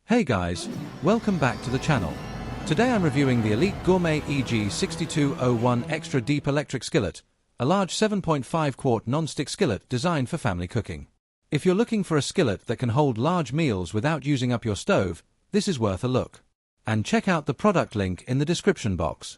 Hey guys, welcome back to the channel. Today I'm reviewing the Elite Gourmet EG6201 Extra Deep Electric Skillet, a large 7.5 quart non-stick skillet designed for family cooking. If you're looking for a skillet that can hold large meals without using up your stove, this is worth a look. And check out the product link in the description box.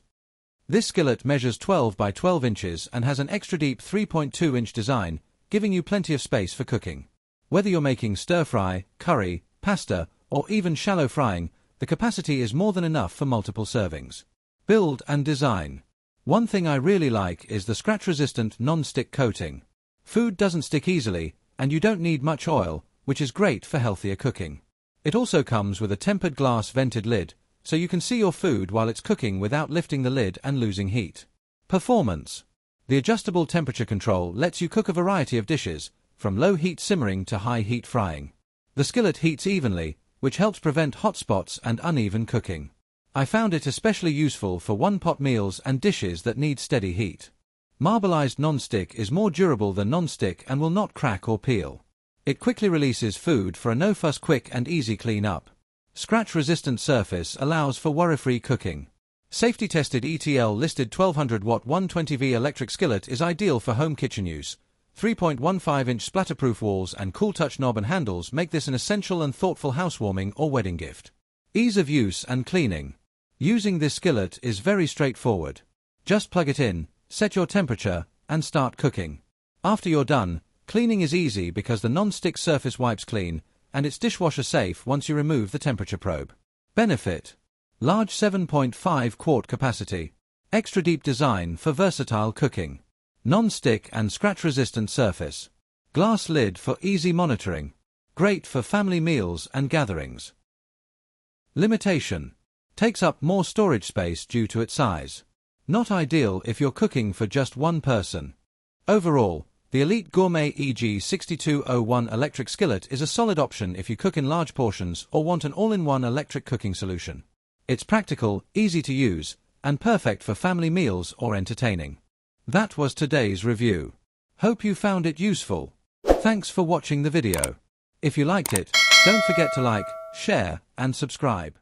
This skillet measures 12 by 12 inches and has an extra deep 3.2-inch design, giving you plenty of space for cooking. Whether you're making stir-fry, curry, pasta, or even shallow frying, the capacity is more than enough for multiple servings. Build and design. One thing I really like is the scratch-resistant non-stick coating. Food doesn't stick easily, and you don't need much oil, which is great for healthier cooking. It also comes with a tempered glass vented lid, so you can see your food while it's cooking without lifting the lid and losing heat. Performance. The adjustable temperature control lets you cook a variety of dishes, from low-heat simmering to high-heat frying. The skillet heats evenly, which helps prevent hot spots and uneven cooking. I found it especially useful for one-pot meals and dishes that need steady heat. Marbleized non-stick is more durable than non-stick and will not crack or peel. It quickly releases food for a no-fuss quick and easy clean-up. Scratch-resistant surface allows for worry-free cooking. Safety-tested ETL listed 1200 watt 120V electric skillet is ideal for home kitchen use. 3.15-inch splatterproof walls and cool touch knob and handles make this an essential and thoughtful housewarming or wedding gift. Ease of use and cleaning. Using this skillet is very straightforward. Just plug it in, set your temperature, and start cooking. After you're done, cleaning is easy because the non-stick surface wipes clean, and it's dishwasher safe once you remove the temperature probe. Benefit. Large 7.5 quart capacity. Extra deep design for versatile cooking. Non-stick and scratch-resistant surface. Glass lid for easy monitoring. Great for family meals and gatherings. Limitation. Takes up more storage space due to its size. Not ideal if you're cooking for just one person. Overall, the Elite Gourmet EG6201 electric skillet is a solid option if you cook in large portions or want an all-in-one electric cooking solution. It's practical, easy to use, and perfect for family meals or entertaining. That was today's review. Hope you found it useful. Thanks for watching the video. If you liked it, don't forget to like, share, and subscribe.